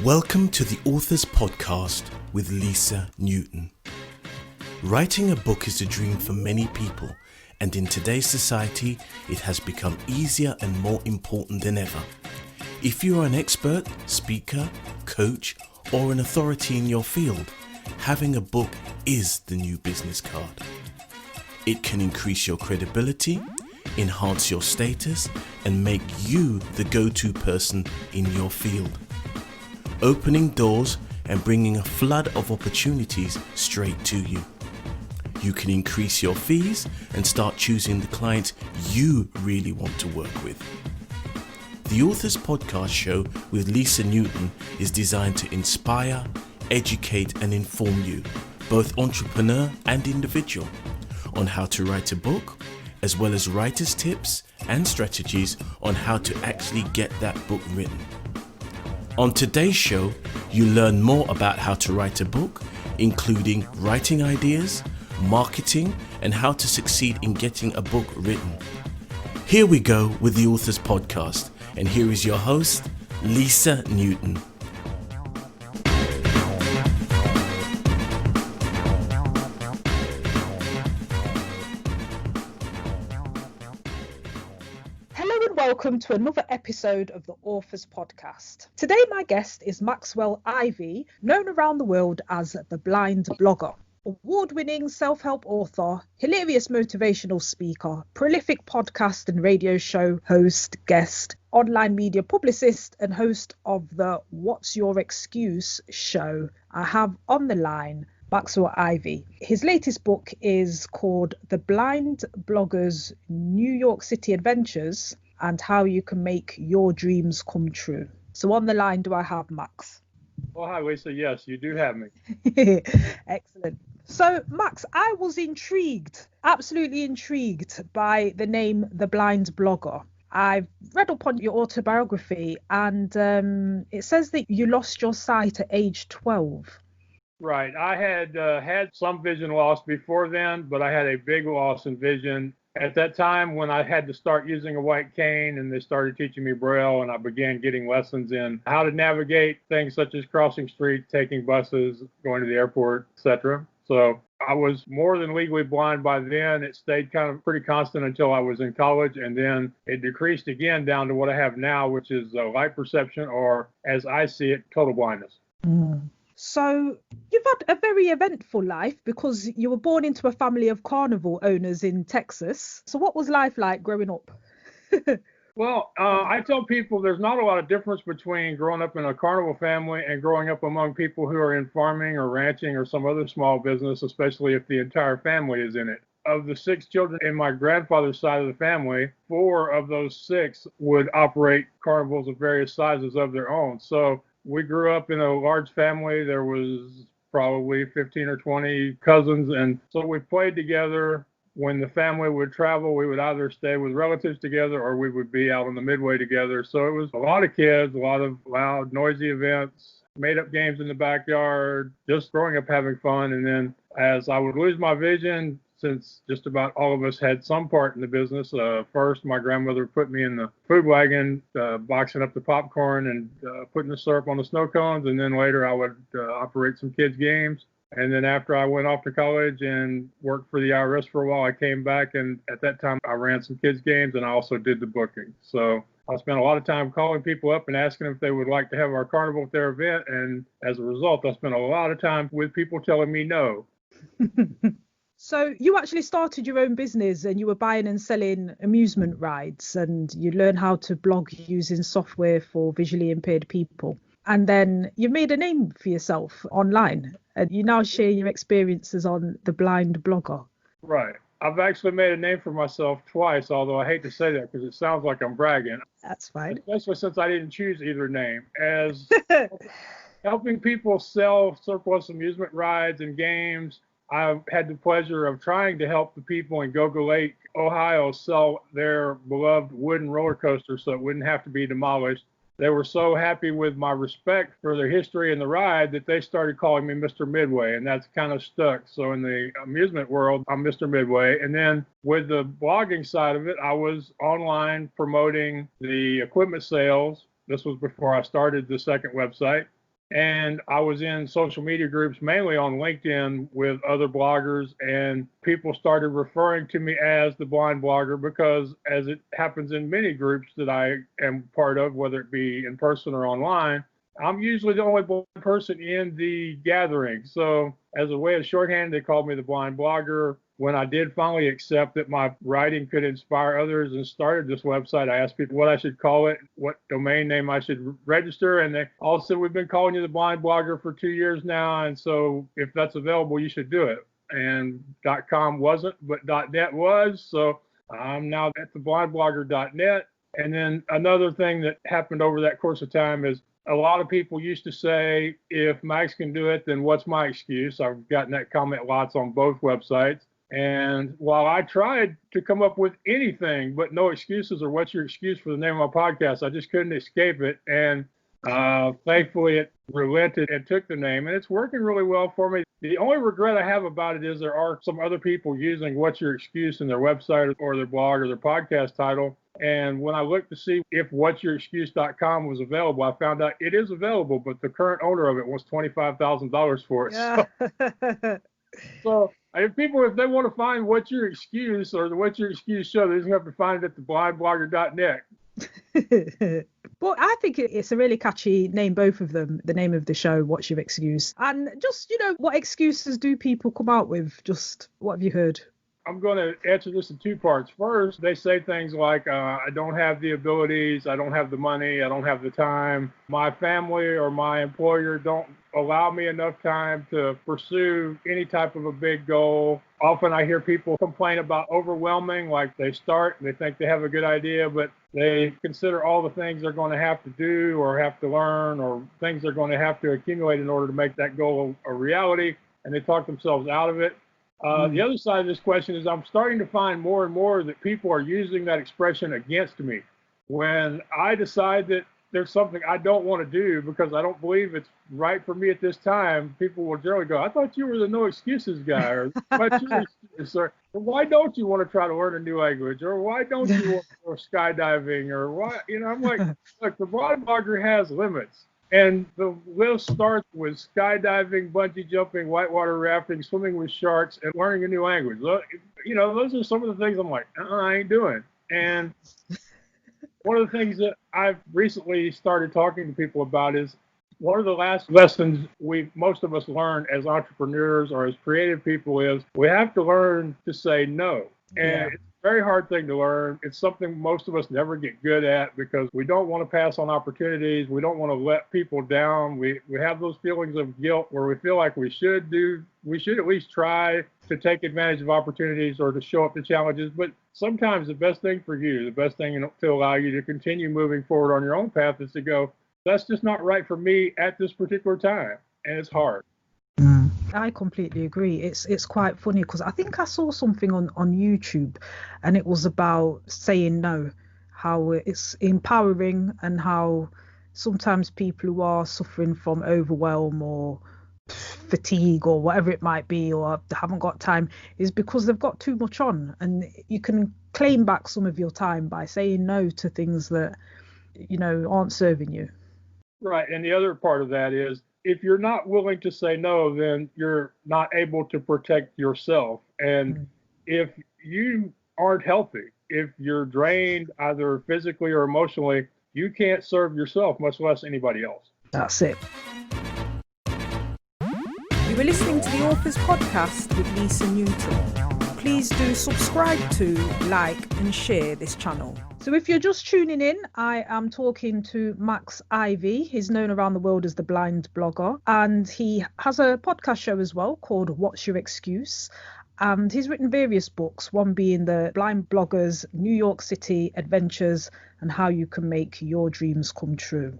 Welcome to the Authors Podcast with Lisa Newton. Writing a book is a dream for many people, and in today's society, it has become easier and more important than ever. If you are an expert, speaker, coach, or an authority in your field, having a book is the new business card. It can increase your credibility, enhance your status, and make you the go-to person in your field, opening doors and bringing a flood of opportunities straight to you. You can increase your fees and start choosing the clients you really want to work with. The Authors Podcast show with Lisa Newton is designed to inspire, educate and inform you, both entrepreneur and individual, on how to write a book, as well as writer's tips and strategies on how to actually get that book written. On today's show, you learn more about how to write a book, including writing ideas, marketing, and how to succeed in getting a book written. Here we go with the Authors Podcast, and here is your host, Lisa Newton. Welcome to another episode of the Authors Podcast. Today my guest is Maxwell Ivey, known around the world as the Blind Blogger. Award-winning self-help author, hilarious motivational speaker, prolific podcast and radio show host, guest, online media publicist and host of the What's Your Excuse show. I have on the line Maxwell Ivey. His latest book is called The Blind Blogger's New York City Adventures and How You Can Make Your Dreams Come True. So on the line, do I have Max? Oh, hi, Lisa. Yes, you do have me. Excellent. So, Max, I was intrigued, absolutely intrigued by the name The Blind Blogger. I've read up on your autobiography and it says that you lost your sight at age 12. Right. I had had some vision loss before then, but I had a big loss in vision at that time when I had to start using a white cane and they started teaching me Braille, and I began getting lessons in how to navigate things such as crossing streets, taking buses, going to the airport, etc. So I was more than legally blind by then. It stayed kind of pretty constant until I was in college, and then it decreased again down to what I have now, which is light perception, or as I see it, total blindness. So you've had a very eventful life because you were born into a family of carnival owners in Texas. So what was life like growing up? Well, I tell people there's not a lot of difference between growing up in a carnival family and growing up among people who are in farming or ranching or some other small business, especially if the entire family is in it. Of the 6 children in my grandfather's side of the family, 4 of those 6 would operate carnivals of various sizes of their own. So we grew up in a large family. There was probably 15 or 20 cousins. And so we played together. When the family would travel, we would either stay with relatives together or we would be out on the midway together. So it was a lot of kids, a lot of loud, noisy events, made up games in the backyard, just growing up having fun. And then as I would lose my vision, since just about all of us had some part in the business. First, my grandmother put me in the food wagon, boxing up the popcorn and putting the syrup on the snow cones. And then later I would operate some kids' games. And then after I went off to college and worked for the IRS for a while, I came back. And at that time, I ran some kids' games and I also did the booking. So I spent a lot of time calling people up and asking them if they would like to have our carnival at their event. And as a result, I spent a lot of time with people telling me no. So you actually started your own business and you were buying and selling amusement rides, and you learned how to blog using software for visually impaired people. And then you made a name for yourself online and you now share your experiences on The Blind Blogger. Right. I've actually made a name for myself twice, although I hate to say that because it sounds like I'm bragging. That's fine. Especially since I didn't choose either name. As helping people sell surplus amusement rides and games, I've had the pleasure of trying to help the people in Gogo Lake, Ohio, sell their beloved wooden roller coaster so it wouldn't have to be demolished. They were so happy with my respect for their history and the ride that they started calling me Mr. Midway, and that's kind of stuck. So in the amusement world, I'm Mr. Midway. And then with the blogging side of it, I was online promoting the equipment sales. This was before I started the second website. And I was in social media groups, mainly on LinkedIn, with other bloggers, and people started referring to me as the blind blogger because, as it happens in many groups that I am part of, whether it be in person or online, I'm usually the only blind person in the gathering. So as a way of shorthand, they called me the blind blogger. When I did finally accept that my writing could inspire others and started this website, I asked people what I should call it, what domain name I should register, and they all said, we've been calling you the blind blogger for 2 years now, and so if that's available, you should do it. And .com wasn't, but .net was, so I'm now at theblindblogger.net. And then another thing that happened over that course of time is a lot of people used to say, if Max can do it, then what's my excuse? I've gotten that comment lots on both websites. And while I tried to come up with anything but no excuses or what's your excuse for the name of my podcast, I just couldn't escape it. And thankfully, it relented and took the name, and it's working really well for me. The only regret I have about it is there are some other people using what's your excuse in their website or their blog or their podcast title. And when I looked to see if what'syourexcuse.com was available, I found out it is available, but the current owner of it wants $25,000 for it. Yeah. So if they want to find What's Your Excuse or the What's Your Excuse show, they just have to find it at theblindblogger.net. Well, I think it's a really catchy name, both of them. The name of the show, What's Your Excuse? And just, what excuses do people come out with? Just what have you heard? I'm going to answer this in two parts. First, they say things like, I don't have the abilities, I don't have the money, I don't have the time. My family or my employer don't allow me enough time to pursue any type of a big goal. Often I hear people complain about overwhelming, like they start and they think they have a good idea, but they consider all the things they're going to have to do or have to learn or things they're going to have to accumulate in order to make that goal a reality, and they talk themselves out of it. The other side of this question is I'm starting to find more and more that people are using that expression against me. When I decide that there's something I don't want to do because I don't believe it's right for me at this time, people will generally go, I thought you were the no excuses guy, or what's your excuse, or why don't you want to try to learn a new language, or why don't you want to go skydiving, or why, I'm like, look, the blind blogger has limits. And the list starts with skydiving, bungee jumping, whitewater rafting, swimming with sharks, and learning a new language. Those are some of the things I'm like, I ain't doing. And one of the things that I've recently started talking to people about is one of the last lessons most of us learn as entrepreneurs or as creative people is we have to learn to say no. And it's a very hard thing to learn. It's something most of us never get good at because we don't want to pass on opportunities. We don't want to let people down. We have those feelings of guilt where we feel like we should at least try to take advantage of opportunities or to show up to challenges. But sometimes the best thing for you, the best thing to allow you to continue moving forward on your own path is to go, that's just not right for me at this particular time. And it's hard. I completely agree. It's quite funny because I think I saw something on YouTube and it was about saying no, how it's empowering and how sometimes people who are suffering from overwhelm or fatigue or whatever it might be, or they haven't got time, is because they've got too much on, and you can claim back some of your time by saying no to things that aren't serving you. Right. And the other part of that is if you're not willing to say no, then you're not able to protect yourself. And if you aren't healthy, if you're drained either physically or emotionally, you can't serve yourself, much less anybody else. That's it. You were listening to the Authors Podcast with Lisa Newton. Please do subscribe to, like and share this channel. So if you're just tuning in, I am talking to Max Ivey. He's known around the world as the Blind Blogger, and he has a podcast show as well called What's Your Excuse? And he's written various books, one being the Blind Blogger's New York City Adventures and How You Can Make Your Dreams Come True.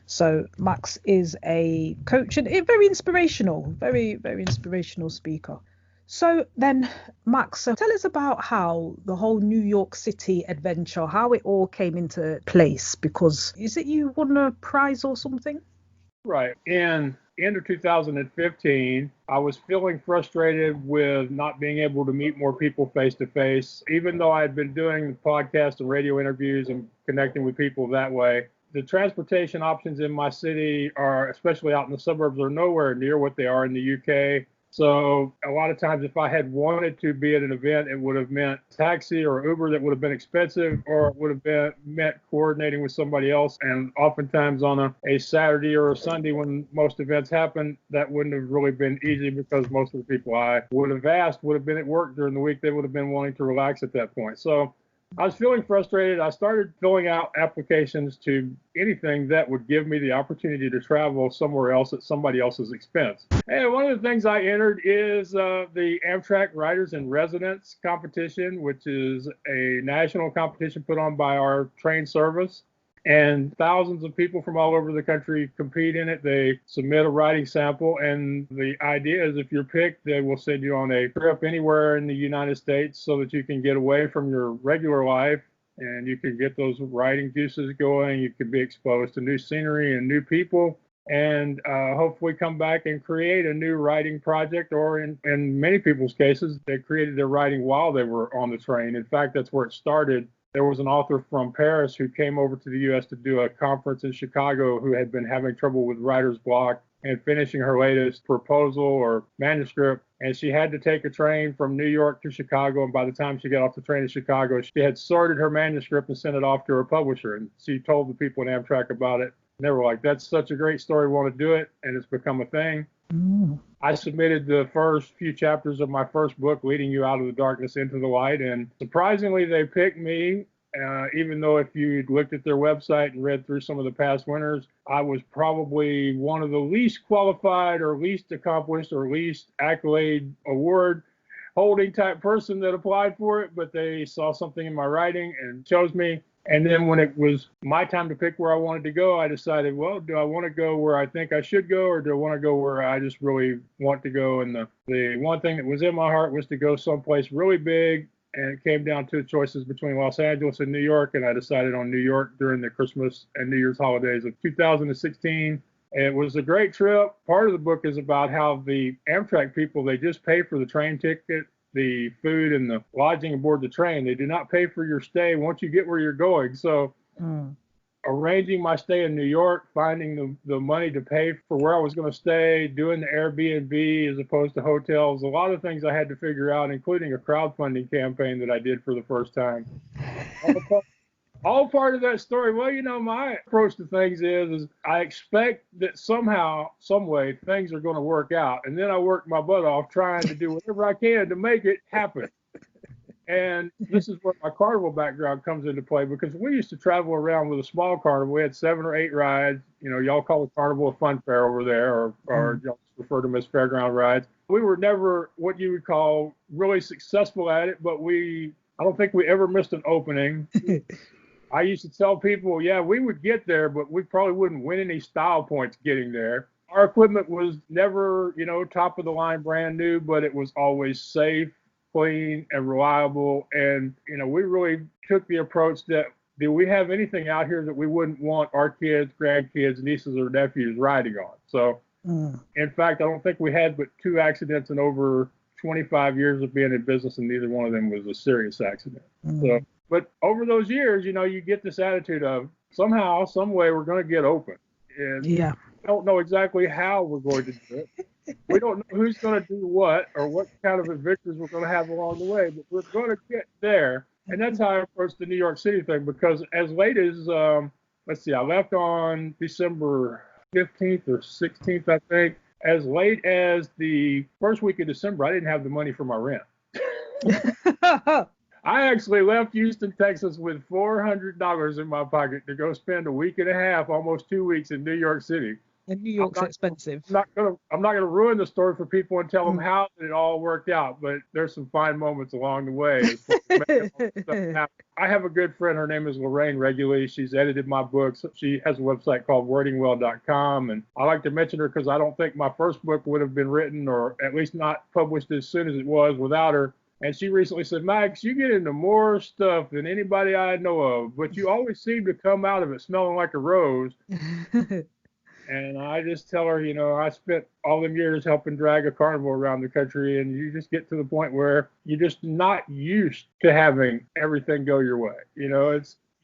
So Max is a coach and a very inspirational, very, very inspirational speaker. So then, Max, tell us about how the whole New York City adventure, how it all came into place, because is it you won a prize or something? Right. In end of 2015, I was feeling frustrated with not being able to meet more people face to face. Even though I had been doing the podcast and radio interviews and connecting with people that way, the transportation options in my city are, especially out in the suburbs, are nowhere near what they are in the UK. So a lot of times if I had wanted to be at an event, it would have meant taxi or Uber that would have been expensive, or it would have meant coordinating with somebody else. And oftentimes on a Saturday or a Sunday when most events happen, that wouldn't have really been easy because most of the people I would have asked would have been at work during the week. They would have been wanting to relax at that point. So I was feeling frustrated. I started filling out applications to anything that would give me the opportunity to travel somewhere else at somebody else's expense. And one of the things I entered is the Amtrak Riders in Residence competition, which is a national competition put on by our train service. And thousands of people from all over the country compete in it. They submit a writing sample, and the idea is if you're picked, they will send you on a trip anywhere in the United States so that you can get away from your regular life and you can get those writing juices going. You can be exposed to new scenery and new people, and hopefully come back and create a new writing project, or in many people's cases, they created their writing while they were on the train. In fact, that's where it started. There was an author from Paris who came over to the U.S. to do a conference in Chicago who had been having trouble with writer's block and finishing her latest proposal or manuscript. And she had to take a train from New York to Chicago. And by the time she got off the train in Chicago, she had sorted her manuscript and sent it off to her publisher. And she told the people in Amtrak about it. And they were like, that's such a great story. We want to do it. And it's become a thing. I submitted the first few chapters of my first book, Leading You Out of the Darkness into the Light, and surprisingly, they picked me, even though if you'd looked at their website and read through some of the past winners, I was probably one of the least qualified or least accomplished or least accolade award holding type person that applied for it, but they saw something in my writing and chose me. And then when it was my time to pick where I wanted to go, I decided, well, do I want to go where I think I should go, or do I want to go where I just really want to go? And the one thing that was in my heart was to go someplace really big. And it came down to choices between Los Angeles and New York. And I decided on New York during the Christmas and New Year's holidays of 2016. And it was a great trip. Part of the book is about how the Amtrak people, they just pay for the train ticket, the food, and the lodging aboard the train. They do not pay for your stay once you get where you're going. So arranging my stay in New York, finding the money to pay for where I was going to stay, doing the Airbnb as opposed to hotels, a lot of things I had to figure out, including a crowdfunding campaign that I did for the first time. All part of that story. Well, my approach to things is I expect that somehow, some way, things are going to work out. And then I work my butt off trying to do whatever I can to make it happen. And this is where my Carnival background comes into play, because we used to travel around with a small carnival. We had 7 or 8 rides. Y'all call the carnival a fun fair over there, or y'all refer to them as fairground rides. We were never what you would call really successful at it, but I don't think we ever missed an opening. I used to tell people, yeah, we would get there, but we probably wouldn't win any style points getting there. Our equipment was never, top of the line, brand new, but it was always safe, clean, and reliable. And, we really took the approach that, do we have anything out here that we wouldn't want our kids, grandkids, nieces, or nephews riding on? So, in fact, I don't think we had but 2 accidents in over 25 years of being in business, and neither one of them was a serious accident. So, but over those years, you get this attitude of somehow, some way, we're going to get open. And we don't know exactly how we're going to do it. We don't know who's going to do what or what kind of adventures we're going to have along the way, but we're going to get there. And that's how I approached the New York City thing, because as late as, I left on December 15th or 16th, I think. As late as the first week of December, I didn't have the money for my rent. I actually left Houston, Texas with $400 in my pocket to go spend a week and a half, almost 2 weeks in New York City. And New York's expensive. I'm not gonna ruin the story for people and tell them how it all worked out, but there's some fine moments along the way. I have a good friend. Her name is Lorraine Reguly. She's edited my books. She has a website called wordingwell.com, and I like to mention her because I don't think my first book would have been written, or at least not published as soon as it was, without her. And she recently said, Max, you get into more stuff than anybody I know of, but you always seem to come out of it smelling like a rose. And I just tell her, I spent all them years helping drag a carnival around the country, and you just get to the point where you're just not used to having everything go your way.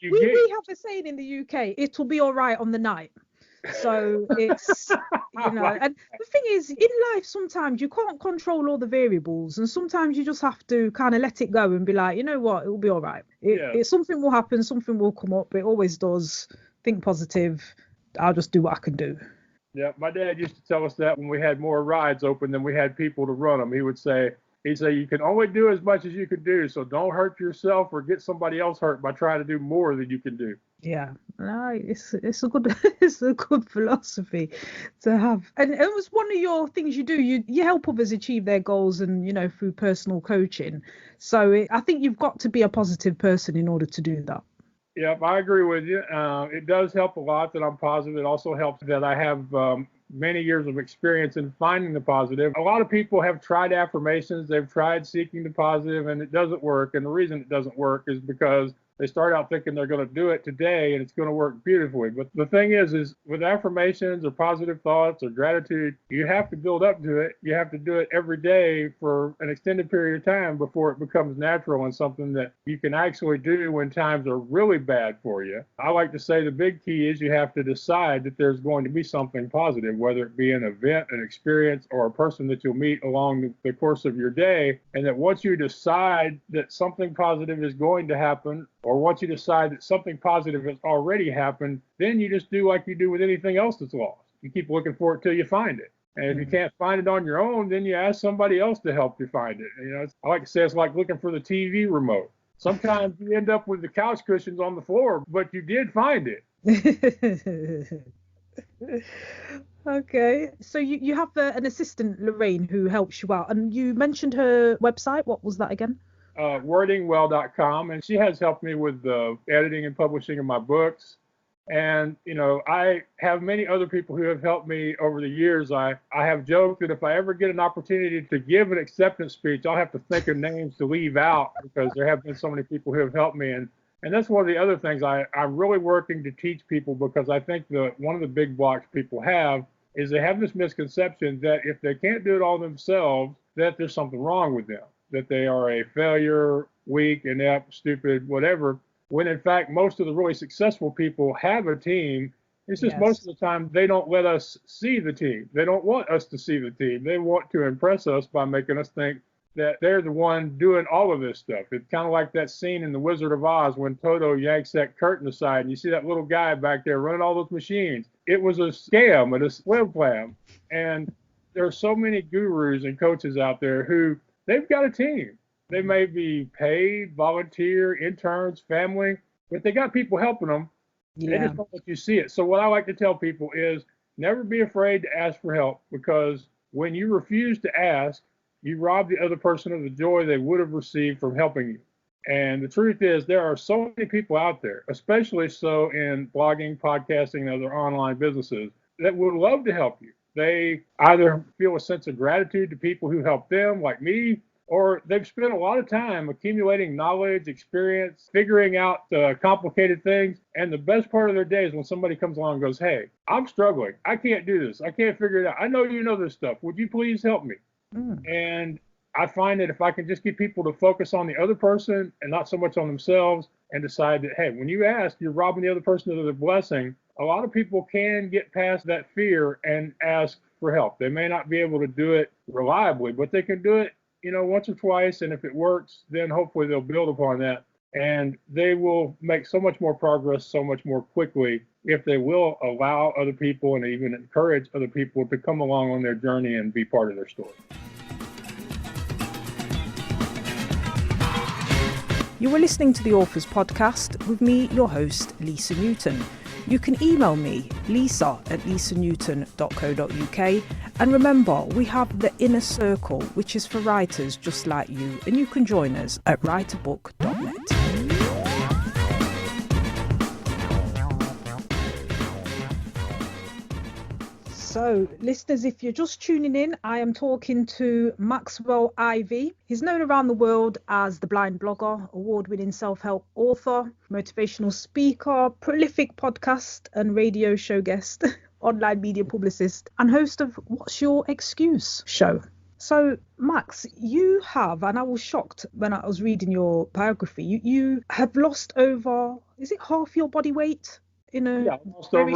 we have a saying in the UK, it'll be all right on the night. So it's, and the thing is, in life, sometimes you can't control all the variables, and sometimes you just have to kind of let it go and be like, you know what, it will be all right. Something will happen, something will come up. It always does. Think positive. I'll just do what I can do. Yeah, my dad used to tell us that when we had more rides open than we had people to run them. He'd say, you can only do as much as you can do, so don't hurt yourself or get somebody else hurt by trying to do more than you can do. Yeah, no, it's a good it's a good philosophy to have, and it was one of your things you do. You help others achieve their goals, and through personal coaching. So I think you've got to be a positive person in order to do that. Yep, I agree with you. It does help a lot that I'm positive. It also helps that I have many years of experience in finding the positive. A lot of people have tried affirmations. They've tried seeking the positive, and it doesn't work. And the reason it doesn't work is because they start out thinking they're going to do it today and it's going to work beautifully. But the thing is with affirmations or positive thoughts or gratitude, you have to build up to it. You have to do it every day for an extended period of time before it becomes natural and something that you can actually do when times are really bad for you. I like to say the big key is you have to decide that there's going to be something positive, whether it be an event, an experience, or a person that you'll meet along the course of your day. And that once you decide that something positive is going to happen, or once you decide that something positive has already happened, then you just do like you do with anything else that's lost. You keep looking for it till you find it. And if you can't find it on your own, then you ask somebody else to help you find it. I like to say it's like looking for the TV remote. Sometimes you end up with the couch cushions on the floor, but you did find it. Okay, so you have an assistant, Lorraine, who helps you out, and you mentioned her website. What was that again? Wordingwell.com, and she has helped me with the editing and publishing of my books. And I have many other people who have helped me over the years. I have joked that if I ever get an opportunity to give an acceptance speech, I'll have to think of names to leave out, because there have been so many people who have helped me. And that's one of the other things I'm really working to teach people, because I think one of the big blocks people have is they have this misconception that if they can't do it all themselves, that there's something wrong with them, that they are a failure, weak, inept, stupid, whatever, when in fact most of the really successful people have a team. It's just most of the time they don't let us see the team. They don't want us to see the team. They want to impress us by making us think that they're the one doing all of this stuff. It's kind of like that scene in The Wizard of Oz when Toto yanks that curtain aside and you see that little guy back there running all those machines. It was a scam and a swim plan. And there are so many gurus and coaches out there who they've got a team. They may be paid, volunteer, interns, family, but they got people helping them. Yeah. They just don't let you see it. So what I like to tell people is never be afraid to ask for help, because when you refuse to ask, you rob the other person of the joy they would have received from helping you. And the truth is there are so many people out there, especially so in blogging, podcasting, and other online businesses, that would love to help you. They either feel a sense of gratitude to people who help them, like me, or they've spent a lot of time accumulating knowledge, experience, figuring out complicated things. And the best part of their day is when somebody comes along and goes, hey, I'm struggling. I can't do this. I can't figure it out. I know you know this stuff. Would you please help me? And I find that if I can just get people to focus on the other person and not so much on themselves, and decide that, hey, when you ask, you're robbing the other person of their blessing, a lot of people can get past that fear and ask for help. They may not be able to do it reliably, but they can do it once or twice, and if it works, then hopefully they'll build upon that, and they will make so much more progress so much more quickly if they will allow other people and even encourage other people to come along on their journey and be part of their story. You were listening to the Authors Podcast with me, your host, Lisa Newton. You can email me, lisa@lisanewton.co.uk. And remember, we have the Inner Circle, which is for writers just like you, and you can join us at writerbook.net. So, listeners, if you're just tuning in, I am talking to Maxwell Ivey. He's known around the world as the Blind Blogger, award-winning self-help author, motivational speaker, prolific podcast and radio show guest, online media publicist, and host of What's Your Excuse show. So, Max, you have, and I was shocked when I was reading your biography, you have lost over is it half your body weight in a Yeah, almost very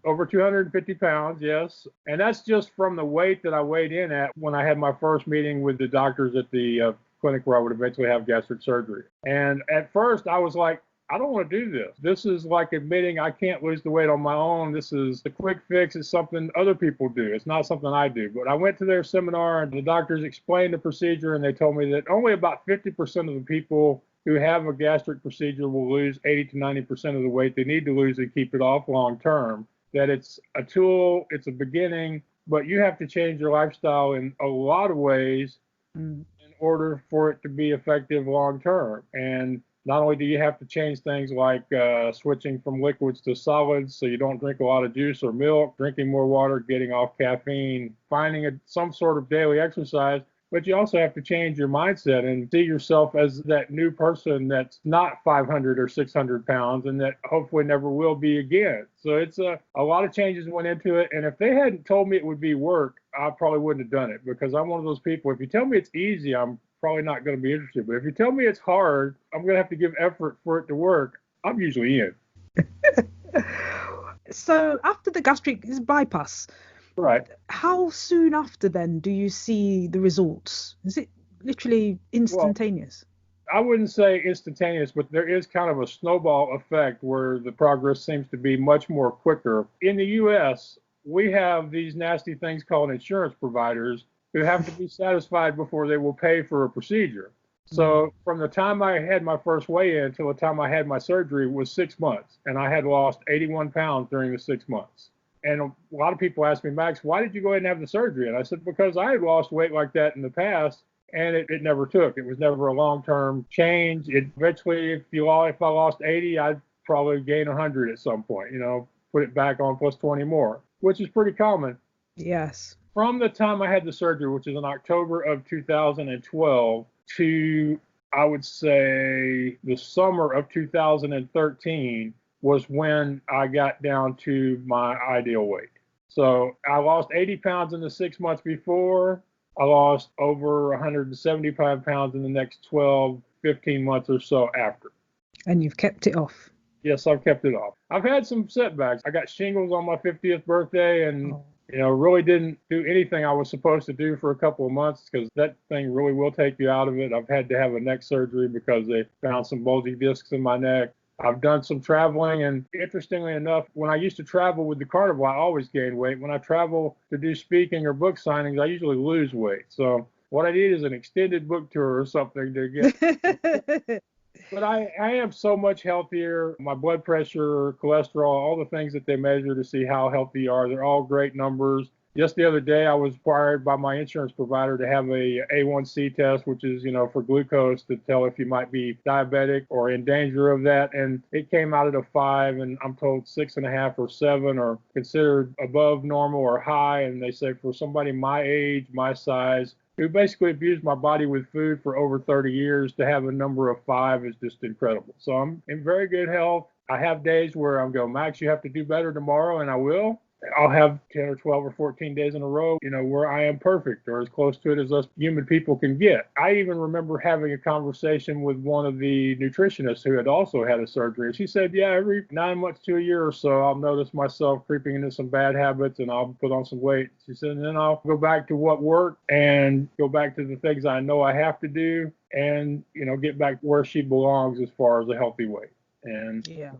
over 250 pounds, yes. And that's just from the weight that I weighed in at when I had my first meeting with the doctors at the clinic where I would eventually have gastric surgery. And at first I was like, I don't want to do this. This is like admitting I can't lose the weight on my own. This is the quick fix. It's something other people do. It's not something I do. But I went to their seminar and the doctors explained the procedure and they told me that only about 50% of the people who have a gastric procedure will lose 80 to 90% of the weight they need to lose and keep it off long term. That it's a tool, it's a beginning, but you have to change your lifestyle in a lot of ways in order for it to be effective long term. And not only do you have to change things like switching from liquids to solids so you don't drink a lot of juice or milk, drinking more water, getting off caffeine, finding some sort of daily exercise, but you also have to change your mindset and see yourself as that new person that's not 500 or 600 pounds and that hopefully never will be again. So it's a lot of changes went into it. And if they hadn't told me it would be work, I probably wouldn't have done it because I'm one of those people. If you tell me it's easy, I'm probably not going to be interested. But if you tell me it's hard, I'm going to have to give effort for it to work. I'm usually in. So after the gastric bypass, right? How soon after then do you see the results? Is it literally instantaneous? Well, I wouldn't say instantaneous, but there is kind of a snowball effect where the progress seems to be much more quicker. In the U.S., we have these nasty things called insurance providers who have to be satisfied before they will pay for a procedure. So from the time I had my first weigh-in till the time I had my surgery was 6 months, and I had lost 81 pounds during the 6 months. And a lot of people ask me, Max, why did you go ahead and have the surgery? And I said, because I had lost weight like that in the past, and it never took. It was never a long-term change. It eventually, if I lost 80, I'd probably gain 100 at some point, put it back on plus 20 more, which is pretty common. Yes. From the time I had the surgery, which is in October of 2012, to, I would say, the summer of 2013 was when I got down to my ideal weight. So I lost 80 pounds in the 6 months before. I lost over 175 pounds in the next 12, 15 months or so after. And you've kept it off? Yes, I've kept it off. I've had some setbacks. I got shingles on my 50th birthday and really didn't do anything I was supposed to do for a couple of months because that thing really will take you out of it. I've had to have a neck surgery because they found some bulging discs in my neck. I've done some traveling, and interestingly enough, when I used to travel with the Carnival, I always gained weight. When I travel to do speaking or book signings, I usually lose weight. So what I need is an extended book tour or something to get. But I am so much healthier. My blood pressure, cholesterol, all the things that they measure to see how healthy you are, they're all great numbers. Just the other day, I was required by my insurance provider to have a A1C test, which is, for glucose to tell if you might be diabetic or in danger of that. And it came out at a 5, and I'm told 6.5 or 7 are considered above normal or high. And they say for somebody my age, my size, who basically abused my body with food for over 30 years, to have a number of 5 is just incredible. So I'm in very good health. I have days where I'm going, Max, you have to do better tomorrow, and I will. I'll have 10 or 12 or 14 days in a row, where I am perfect or as close to it as us human people can get. I even remember having a conversation with one of the nutritionists who had also had a surgery. And she said, yeah, every 9 months to a year or so, I'll notice myself creeping into some bad habits and I'll put on some weight. She said, and then I'll go back to what worked and go back to the things I know I have to do and, get back to where she belongs as far as a healthy weight. And yeah.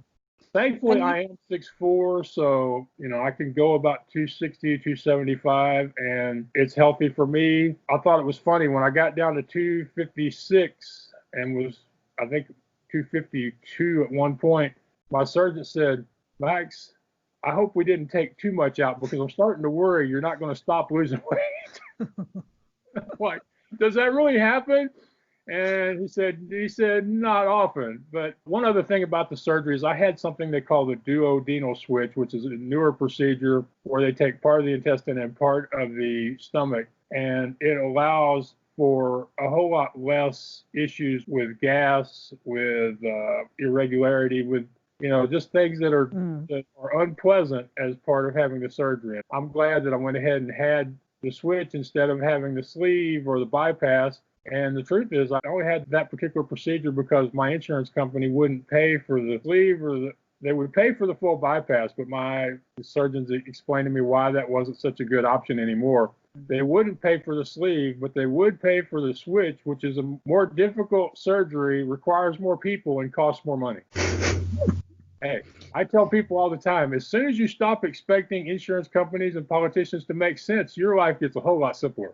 Thankfully, I am 6'4", so, I can go about 260, 275, and it's healthy for me. I thought it was funny when I got down to 256 and was, I think, 252 at one point, my surgeon said, Max, I hope we didn't take too much out because I'm starting to worry you're not going to stop losing weight. Like, does that really happen? And he said, not often. But one other thing about the surgery is I had something they call the duodenal switch, which is a newer procedure where they take part of the intestine and part of the stomach. And it allows for a whole lot less issues with gas, with irregularity, with, just things that are unpleasant as part of having the surgery. I'm glad that I went ahead and had the switch instead of having the sleeve or the bypass, And the truth is, I only had that particular procedure because my insurance company wouldn't pay for the sleeve they would pay for the full bypass, but my surgeons explained to me why that wasn't such a good option anymore. They wouldn't pay for the sleeve, but they would pay for the switch, which is a more difficult surgery, requires more people, and costs more money. Hey, I tell people all the time, as soon as you stop expecting insurance companies and politicians to make sense, your life gets a whole lot simpler.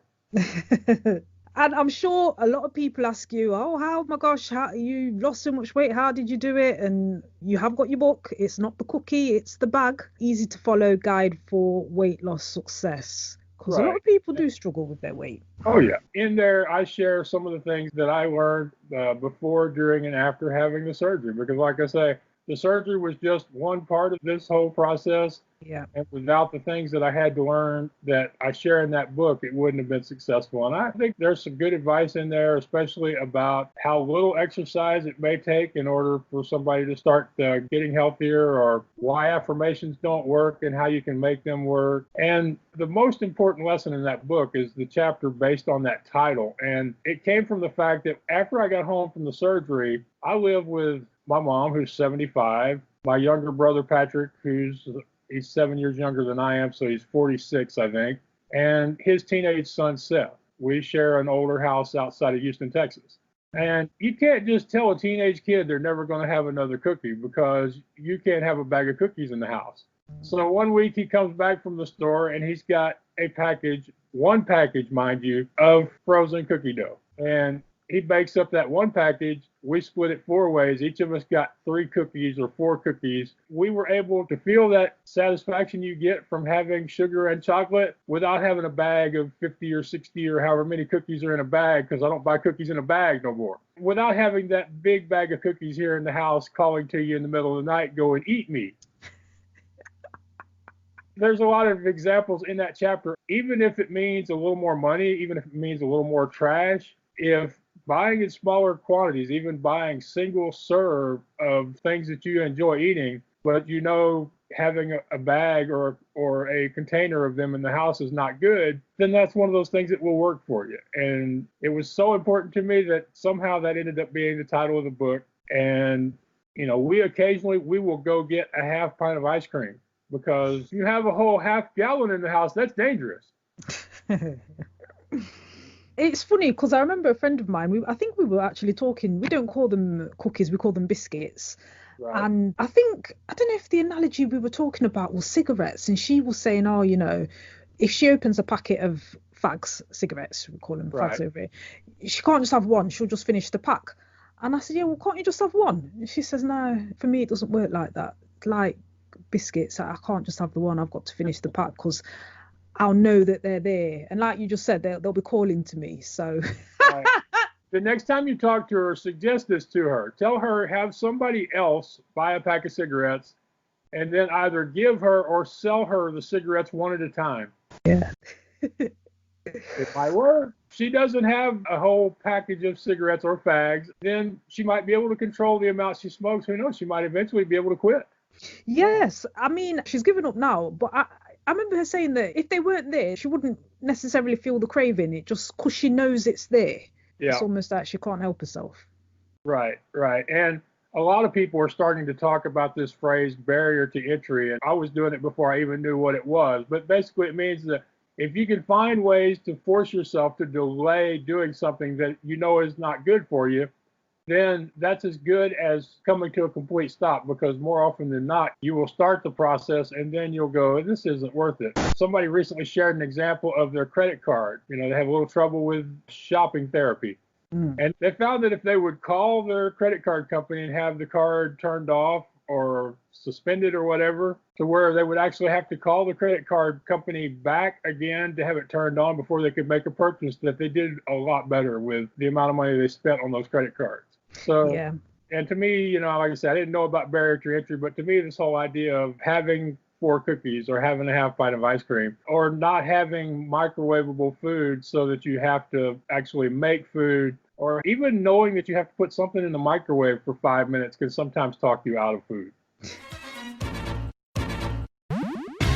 And I'm sure a lot of people ask you, oh, how, my gosh, how you lost so much weight? How did you do it? And you have got your book. It's not the cookie, it's the bag. Easy to follow guide for weight loss success. Because a lot of people do struggle with their weight. Oh, yeah. In there, I share some of the things that I learned before, during, and after having the surgery. Because like I say, the surgery was just one part of this whole process. Yeah. And without the things that I had to learn that I share in that book, it wouldn't have been successful. And I think there's some good advice in there, especially about how little exercise it may take in order for somebody to start getting healthier, or why affirmations don't work and how you can make them work. And the most important lesson in that book is the chapter based on that title. And it came from the fact that after I got home from the surgery, I lived with my mom, who's 75, my younger brother, Patrick, he's 7 years younger than I am, so he's 46, I think, and his teenage son, Seth. We share an older house outside of Houston, Texas. And you can't just tell a teenage kid they're never going to have another cookie, because you can't have a bag of cookies in the house. So one week he comes back from the store and he's got one package, mind you, of frozen cookie dough. And he bakes up that one package. We split it 4 ways. Each of us got 3 cookies or 4 cookies. We were able to feel that satisfaction you get from having sugar and chocolate without having a bag of 50 or 60 or however many cookies are in a bag, because I don't buy cookies in a bag no more. Without having that big bag of cookies here in the house calling to you in the middle of the night going, eat me. There's a lot of examples in that chapter. Even if it means a little more money, even if it means a little more trash, if buying in smaller quantities, even buying single serve of things that you enjoy eating, but having a bag or a container of them in the house is not good, then that's one of those things that will work for you. And it was so important to me that somehow that ended up being the title of the book. And, we will go get a half pint of ice cream, because you have a whole half gallon in the house, that's dangerous. It's funny because I remember a friend of mine, I think we were actually talking, we don't call them cookies, we call them biscuits. Right. And I don't know if the analogy we were talking about was cigarettes, and she was saying, if she opens a packet of fags cigarettes, we call them fags over here, she can't just have one, she'll just finish the pack. And I said, yeah, well, can't you just have one? And she says, no, for me, it doesn't work like that. Like biscuits, I can't just have the one, I've got to finish the pack, because I'll know that they're there. And like you just said, they'll be calling to me. So right. The next time you talk to her, suggest this to her. Tell her, have somebody else buy a pack of cigarettes, and then either give her or sell her the cigarettes one at a time. Yeah. If I were, she doesn't have a whole package of cigarettes or fags, then she might be able to control the amount she smokes. Who knows? She might eventually be able to quit. Yes. I mean, she's given up now, but I remember her saying that if they weren't there, she wouldn't necessarily feel the craving. It just because she knows it's there. Yeah. It's almost like she can't help herself. Right. And a lot of people are starting to talk about this phrase, barrier to entry. And I was doing it before I even knew what it was. But basically it means that if you can find ways to force yourself to delay doing something that is not good for you, then that's as good as coming to a complete stop, because more often than not, you will start the process and then you'll go, this isn't worth it. Somebody recently shared an example of their credit card. They have a little trouble with shopping therapy. And they found that if they would call their credit card company and have the card turned off or suspended or whatever, to where they would actually have to call the credit card company back again to have it turned on before they could make a purchase, that they did a lot better with the amount of money they spent on those credit cards. So, yeah. And to me, like I said, I didn't know about barrier to entry, but to me, this whole idea of having 4 cookies or having a half pint of ice cream, or not having microwavable food so that you have to actually make food, or even knowing that you have to put something in the microwave for 5 minutes can sometimes talk you out of food.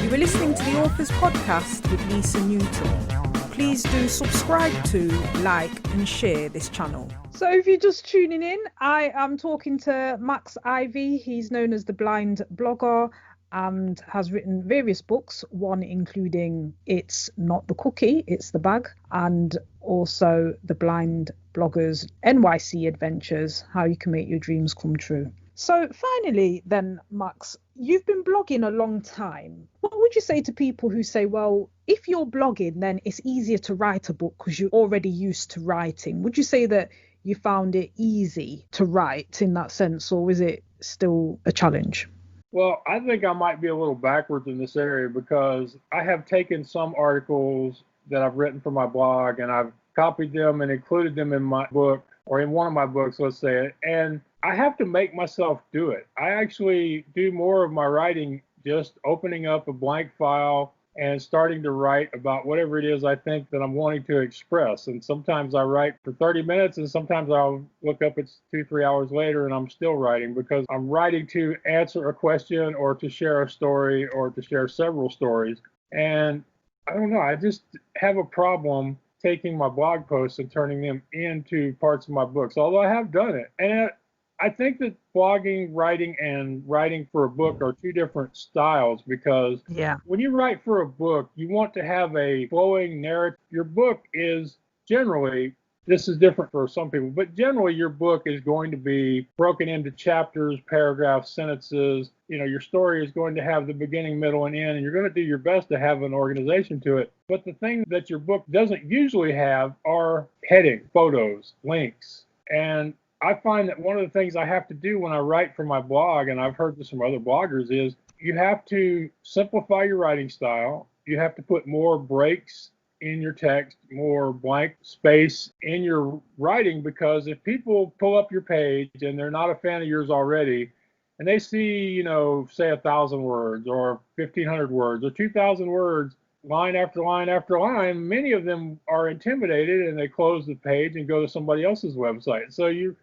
You were listening to the Authors Podcast with Lisa Newton. Please do subscribe to, like and share this channel. So if you're just tuning in, I am talking to Max Ivey. He's known as the Blind Blogger and has written various books, one including It's Not the Cookie, It's the Bag, and also the Blind Blogger's NYC Adventures, How You Can Make Your Dreams Come True. So finally then, Max, you've been blogging a long time. What would you say to people who say, well, if you're blogging, then it's easier to write a book because you're already used to writing? Would you say that you found it easy to write in that sense, or is it still a challenge? Well, I think I might be a little backwards in this area because I have taken some articles that I've written for my blog and I've copied them and included them in my book, or in one of my books, let's say, and I have to make myself do it. I actually do more of my writing just opening up a blank file and starting to write about whatever it is I think that I'm wanting to express. And sometimes I write for 30 minutes and sometimes I'll look up, it's 2-3 hours later and I'm still writing because I'm writing to answer a question or to share a story or to share several stories. And I don't know, I just have a problem taking my blog posts and turning them into parts of my books, although I have done it. And I think that blogging, writing, and writing for a book are two different styles because when you write for a book, you want to have a flowing narrative. Your book is generally, this is different for some people, but generally your book is going to be broken into chapters, paragraphs, sentences. You know, your story is going to have the beginning, middle, and end, and you're going to do your best to have an organization to it. But the thing that your book doesn't usually have are headings, photos, links, and I find that one of the things I have to do when I write for my blog, and I've heard this from other bloggers, is you have to simplify your writing style. You have to put more breaks in your text, more blank space in your writing, because if people pull up your page and they're not a fan of yours already, and they see, you know, say 1,000 words or 1,500 words or 2,000 words, line after line after line, many of them are intimidated and they close the page and go to somebody else's website. So you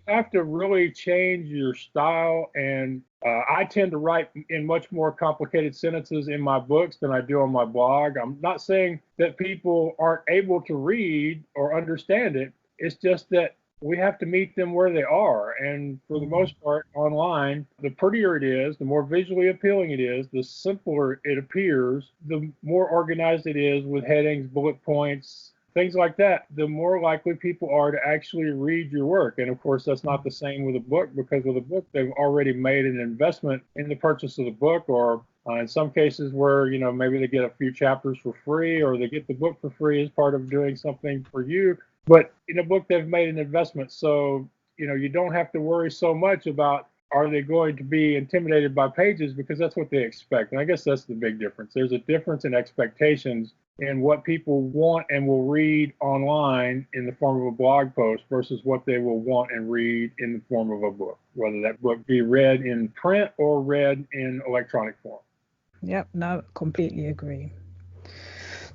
have to really change your style. And I tend to write in much more complicated sentences in my books than I do on my blog. I'm not saying that people aren't able to read or understand it. It's just that we have to meet them where they are. And for the most part, online, the prettier it is, the more visually appealing it is, the simpler it appears, the more organized it is with headings, bullet points, things like that, the more likely people are to actually read your work. And of course, that's not the same with a book, because with a book, they've already made an investment in the purchase of the book, or in some cases where, you know, maybe they get a few chapters for free, or they get the book for free as part of doing something for you. But in a book, they've made an investment. So, you know, you don't have to worry so much about, are they going to be intimidated by pages, because that's what they expect. And I guess that's the big difference. There's a difference in expectations in what people want and will read online in the form of a blog post versus what they will want and read in the form of a book, whether that book be read in print or read in electronic form. Yep, no, completely agree.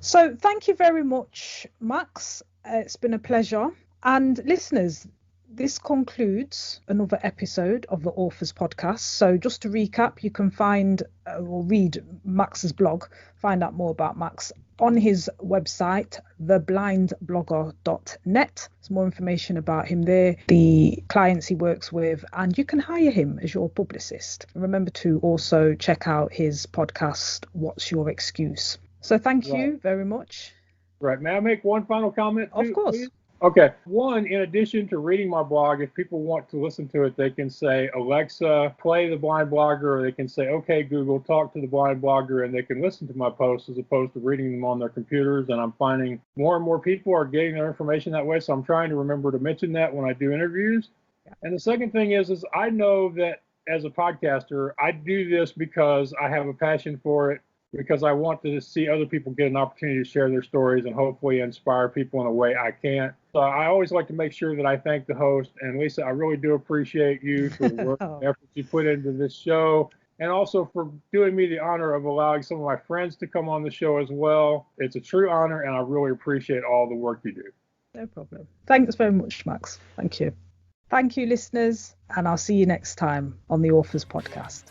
So thank you very much, Max. It's been a pleasure. And listeners, this concludes another episode of the Authors Podcast. So just to recap, you can find or read Max's blog, find out more about Max on his website, theblindblogger.net. There's more information about him there, the clients he works with, and you can hire him as your publicist. And remember to also check out his podcast, What's Your Excuse? So thank you very much. Right. May I make one final comment? Of course. Please? Okay. One, in addition to reading my blog, if people want to listen to it, they can say, Alexa, play the Blind Blogger, or they can say, okay, Google, talk to the Blind Blogger, and they can listen to my posts as opposed to reading them on their computers. And I'm finding more and more people are getting their information that way. So I'm trying to remember to mention that when I do interviews. And the second thing is I know that as a podcaster, I do this because I have a passion for it, because I want to see other people get an opportunity to share their stories and hopefully inspire people in a way I can't. So I always like to make sure that I thank the host. And Lisa, I really do appreciate you for the work and effort you put into this show, and also for doing me the honor of allowing some of my friends to come on the show as well. It's a true honor, and I really appreciate all the work you do. No problem. Thanks very much, Max. Thank you. Thank you, listeners, and I'll see you next time on the Authors Podcast.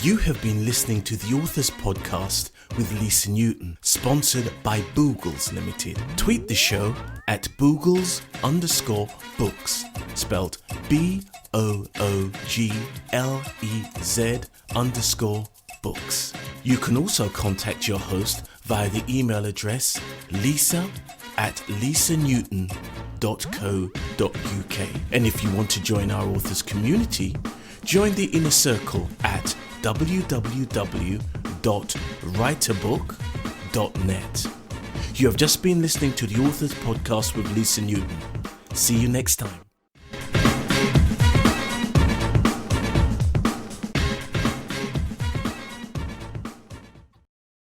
You have been listening to the Authors Podcast with Lisa Newton, sponsored by Boogles Limited. Tweet the show at Boogles_books, spelled BOOGLEZ_books. You can also contact your host via the email address lisa@lisanewton.co.uk. And if you want to join our authors community, join the inner circle at www.writeabook.net. You have just been listening to the Authors Podcast with Lisa Newton. See you next time.